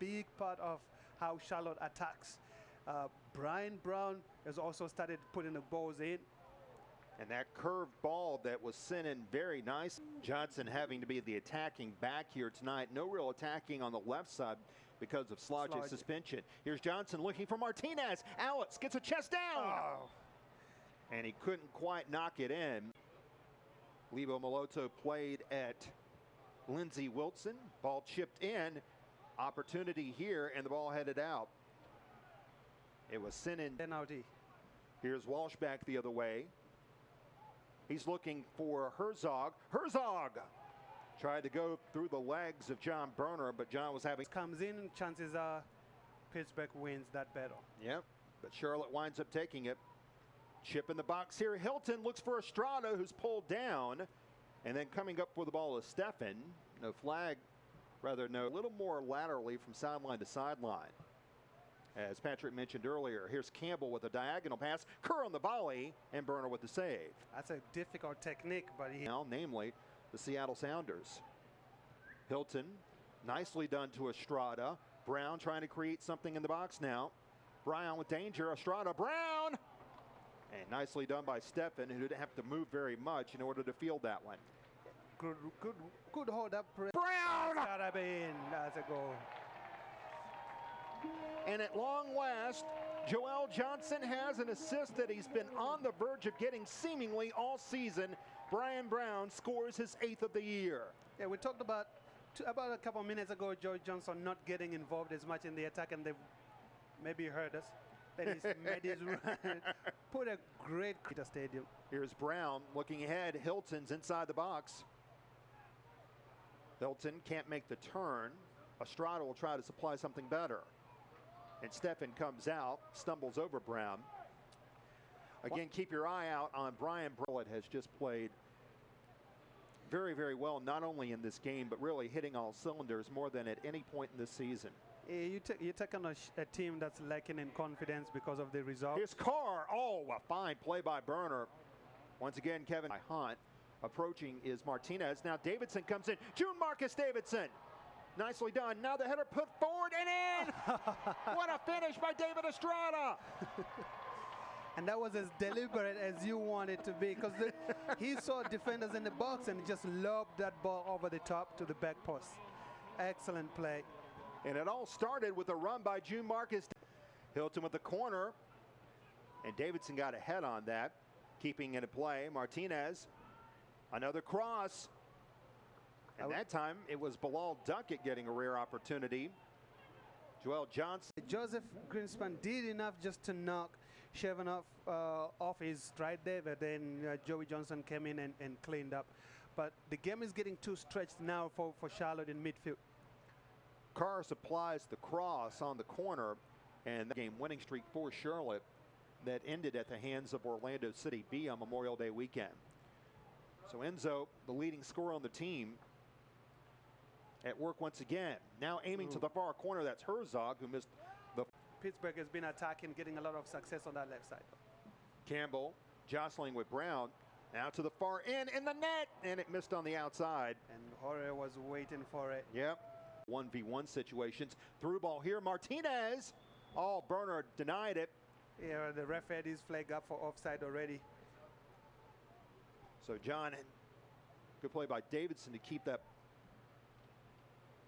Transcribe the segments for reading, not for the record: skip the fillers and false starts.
big part of how Charlotte attacks. Brian Brown has also started putting the balls in. And that curved ball that was sent in very nice. Johnson having to be the attacking back here tonight. No real attacking on the left side because of Slodge's suspension. Here's Johnson looking for Martinez. Alex gets a chest down. Oh. And he couldn't quite knock it in. Lebo Moloto played at Lindsey Wilson. Ball chipped in. Opportunity here, and the ball headed out. It was sent in. Penalty. Here's Walsh back the other way. He's looking for Herzog. Herzog tried to go through the legs of John Berner, but John was having. Comes in, and chances are Pittsburgh wins that battle. Yep, but Charlotte winds up taking it. Chip in the box here. Hilton looks for Estrada, who's pulled down. And then coming up for the ball is Steffen. No flag, rather no, a little more laterally from sideline to sideline. As Patrick mentioned earlier, here's Campbell with a diagonal pass. Kerr on the volley, and Berner with the save. That's a difficult technique, but he... Now, namely, the Seattle Sounders. Hilton, nicely done to Estrada. Brown trying to create something in the box now. Brown with danger. Estrada, Brown! And nicely done by Steffen, who didn't have to move very much in order to field that one. Good hold up. Brown! Gotta be in. That's a goal. And at long last, Joel Johnson has an assist that he's been on the verge of getting seemingly all season. Brian Brown scores his 8th of the year. Yeah, we talked about a couple of minutes ago, Joe Johnson not getting involved as much in the attack, and they maybe heard us. Then he's made his run. Put a great stadium. Here's Brown looking ahead. Hilton's inside the box. Hilton can't make the turn. Estrada will try to supply something better. And Steffen comes out, stumbles over Brown. Again, keep your eye out on Brian Brown. Has just played very, very well, not only in this game, but really hitting all cylinders more than at any point in this season. You take on a team that's lacking in confidence because of the result. Here's Carr. Oh, a fine play by Berner. Once again, Kevin Hunt. Approaching is Martinez. Now Davidson comes in. June Marcus Davidson. Nicely done. Now the header put forward and in. What a finish by David Estrada. And that was as deliberate as you want it to be, because he saw defenders in the box and just lobbed that ball over the top to the back post. Excellent play. And it all started with a run by June Marcus. Hilton with the corner. And Davidson got ahead on that, keeping it in play. Martinez, another cross. And that time, it was Bilal Duckett getting a rare opportunity. Joel Johnson. Joseph Greenspan did enough just to knock Chevanov off his stride there, but then Joey Johnson came in and cleaned up. But the game is getting too stretched now for Charlotte in midfield. Carr supplies the cross on the corner, and the game-winning streak for Charlotte that ended at the hands of Orlando City B on Memorial Day weekend. So Enzo, the leading scorer on the team, at work once again. Now aiming to the far corner. That's Herzog, who missed the... Pittsburgh has been attacking, getting a lot of success on that left side. Campbell jostling with Brown. Now to the far end in the net, and it missed on the outside. And Jorge was waiting for it. Yep. 1v1 situations. Through ball here. Martinez. Oh, Berner denied it. Yeah, the ref had his flag up for offside already. So John, good play by Davidson to keep that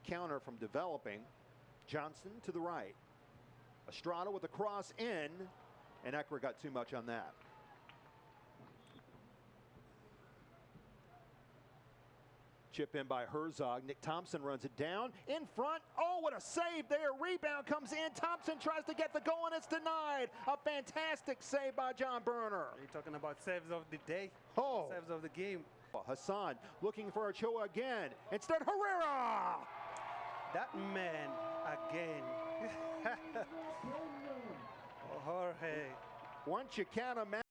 counter from developing. Johnson to the right. Estrada with a cross in, and Eckler got too much on that. Chip in by Herzog. Nick Thompson runs it down in front. Oh, what a save there. Rebound comes in. Thompson tries to get the goal, and it's denied. A fantastic save by John Berner. Are you talking about saves of the day? Oh. Saves of the game. Hassan looking for Ochoa again. Instead, Herrera. That man again. Jorge. Once you count him out.